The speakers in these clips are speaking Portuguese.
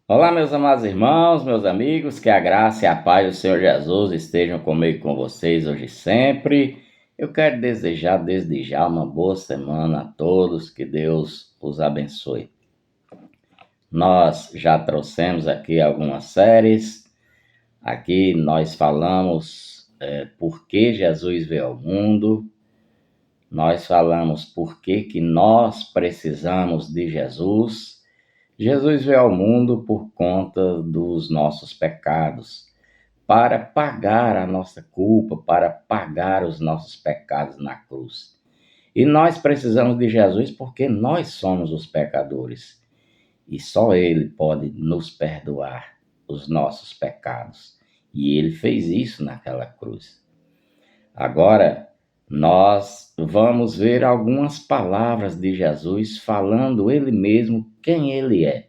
Olá, meus amados irmãos, meus amigos, que a graça e a paz do Senhor Jesus estejam comigo e com vocês hoje e sempre. Eu quero desejar desde já uma boa semana a todos, que Deus os abençoe. Nós já trouxemos aqui algumas séries, aqui nós falamos por que Jesus veio ao mundo, nós falamos por que nós precisamos de Jesus. Jesus veio ao mundo por conta dos nossos pecados, para pagar a nossa culpa, para pagar os nossos pecados na cruz. E nós precisamos de Jesus porque nós somos os pecadores. E só Ele pode nos perdoar os nossos pecados. E Ele fez isso naquela cruz. Agora, nós vamos ver algumas palavras de Jesus falando Ele mesmo quem Ele é.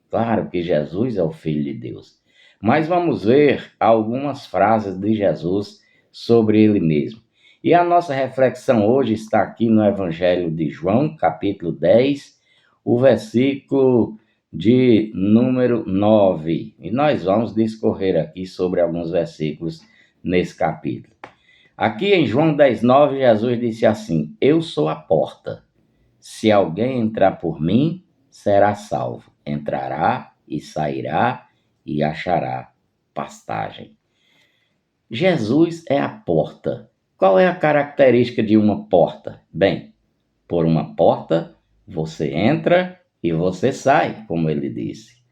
Claro que Jesus é o Filho de Deus. Mas vamos ver algumas frases de Jesus sobre Ele mesmo. E a nossa reflexão hoje está aqui no Evangelho de João, capítulo 10, o versículo de número 9. E nós vamos discorrer aqui sobre alguns versículos nesse capítulo. Aqui em João 10:9, Jesus disse assim: Eu sou a porta. Se alguém entrar por mim, será salvo. Entrará e sairá e achará pastagem. Jesus é a porta. Qual é a característica de uma porta? Bem, por uma porta você entra e você sai, como ele disse.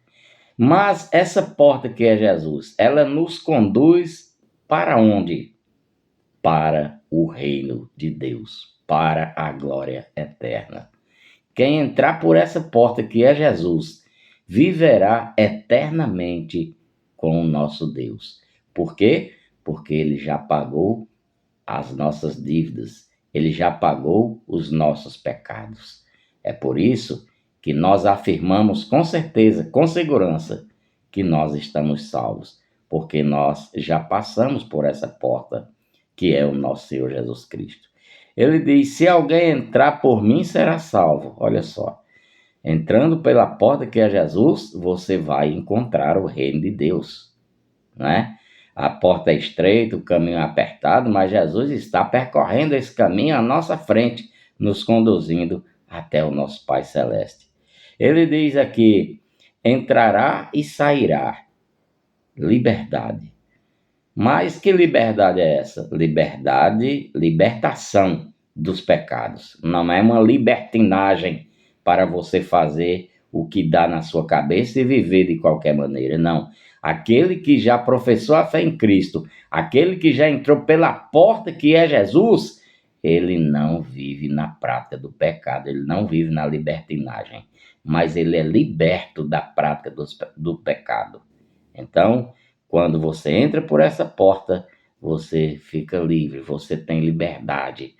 Mas essa porta que é Jesus, ela nos conduz para onde? Para o reino de Deus, para a glória eterna. Quem entrar por essa porta que é Jesus, viverá eternamente com o nosso Deus. Por quê? Porque ele já pagou as nossas dívidas, ele já pagou os nossos pecados. É por isso que nós afirmamos com certeza, com segurança, que nós estamos salvos, porque nós já passamos por essa porta, que é o nosso Senhor Jesus Cristo. Ele diz: se alguém entrar por mim, será salvo. Olha só, entrando pela porta que é Jesus, você vai encontrar o reino de Deus, né? A porta é estreita, o caminho é apertado, mas Jesus está percorrendo esse caminho à nossa frente, nos conduzindo até o nosso Pai Celeste. Ele diz aqui: entrará e sairá. Liberdade. Mas que liberdade é essa? Liberdade, libertação dos pecados. Não é uma libertinagem para você fazer o que dá na sua cabeça e viver de qualquer maneira. Não. Aquele que já professou a fé em Cristo, aquele que já entrou pela porta que é Jesus, ele não vive na prática do pecado, ele não vive na libertinagem, mas ele é liberto da prática do pecado. Então, quando você entra por essa porta, você fica livre, você tem liberdade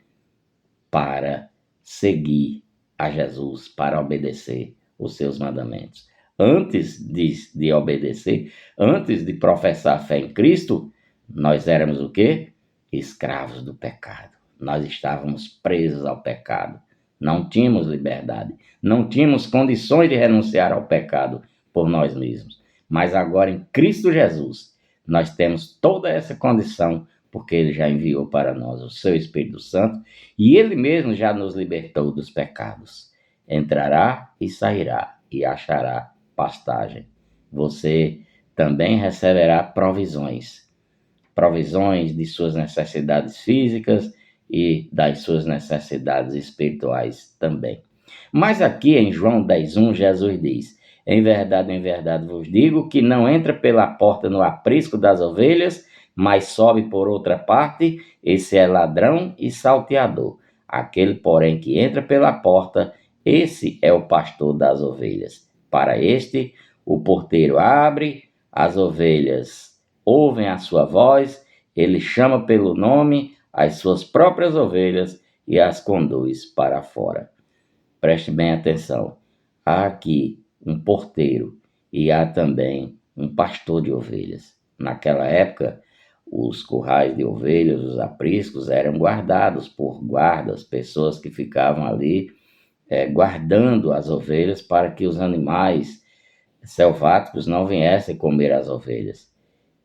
para seguir a Jesus, para obedecer os seus mandamentos. Antes de obedecer, antes de professar a fé em Cristo, nós éramos o quê? Escravos do pecado. Nós estávamos presos ao pecado. Não tínhamos liberdade. Não tínhamos condições de renunciar ao pecado por nós mesmos. Mas agora em Cristo Jesus, nós temos toda essa condição, porque Ele já enviou para nós o seu Espírito Santo e Ele mesmo já nos libertou dos pecados. Entrará e sairá e achará pastagem. Você também receberá provisões. Provisões de suas necessidades físicas e das suas necessidades espirituais também. Mas aqui em João 10:1, Jesus diz: em verdade vos digo que não entra pela porta no aprisco das ovelhas, mas sobe por outra parte, esse é ladrão e salteador. Aquele, porém, que entra pela porta, esse é o pastor das ovelhas. Para este, o porteiro abre, as ovelhas ouvem a sua voz, ele chama pelo nome as suas próprias ovelhas e as conduz para fora. Preste bem atenção. Há aqui um porteiro e há também um pastor de ovelhas. Naquela época, os currais de ovelhas, os apriscos, eram guardados por guardas, pessoas que ficavam ali guardando as ovelhas para que os animais selváticos não viessem comer as ovelhas.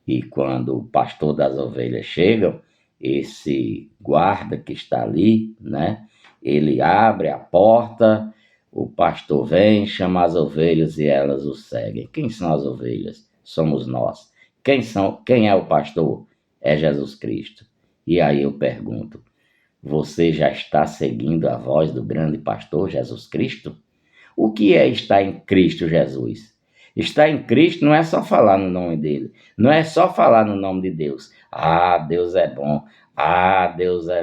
E quando o pastor das ovelhas chega, esse guarda que está ali, né? Ele abre a porta, o pastor vem, chama as ovelhas e elas o seguem. Quem são as ovelhas? Somos nós. Quem é o pastor? É Jesus Cristo. E aí eu pergunto, você já está seguindo a voz do grande pastor Jesus Cristo? O que é estar em Cristo Jesus? Estar em Cristo não é só falar no nome dele, não é só falar no nome de Deus. Ah, Deus é bom. Ah,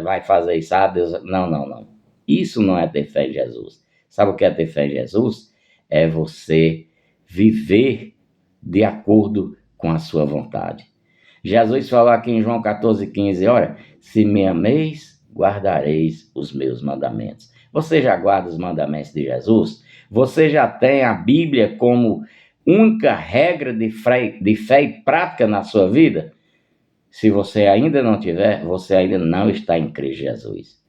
vai fazer isso. Ah, Deus. Não, não, não. Isso não é ter fé em Jesus. Sabe o que é ter fé em Jesus? É você viver de acordo com a sua vontade. Jesus falou aqui em João 14,15, olha, se me ameis, guardareis os meus mandamentos. Você já guarda os mandamentos de Jesus? Você já tem a Bíblia como única regra de fé e prática na sua vida? Se você ainda não tiver, você ainda não está em Cristo Jesus.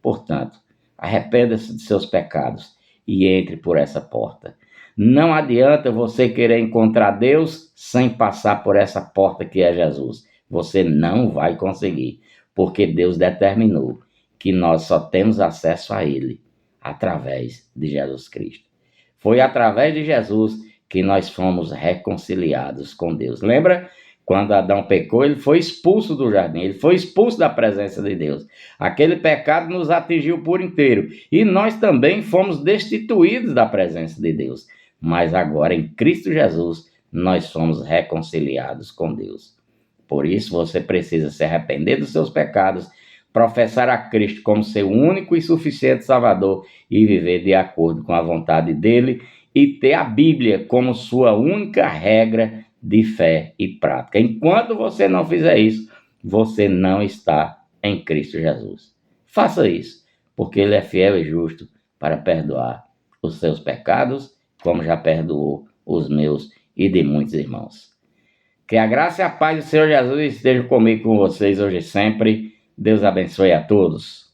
Portanto, arrependa-se de seus pecados e entre por essa porta. Não adianta você querer encontrar Deus sem passar por essa porta que é Jesus. Você não vai conseguir, porque Deus determinou que nós só temos acesso a Ele através de Jesus Cristo. Foi através de Jesus que nós fomos reconciliados com Deus. Lembra? Quando Adão pecou, ele foi expulso do jardim, ele foi expulso da presença de Deus. Aquele pecado nos atingiu por inteiro e nós também fomos destituídos da presença de Deus. Mas agora, em Cristo Jesus, nós somos reconciliados com Deus. Por isso, você precisa se arrepender dos seus pecados, professar a Cristo como seu único e suficiente Salvador e viver de acordo com a vontade dele e ter a Bíblia como sua única regra de fé e prática. Enquanto você não fizer isso, você não está em Cristo Jesus. Faça isso, porque Ele é fiel e justo para perdoar os seus pecados, como já perdoou os meus e de muitos irmãos. Que a graça e a paz do Senhor Jesus estejam comigo, com vocês hoje e sempre. Deus abençoe a todos.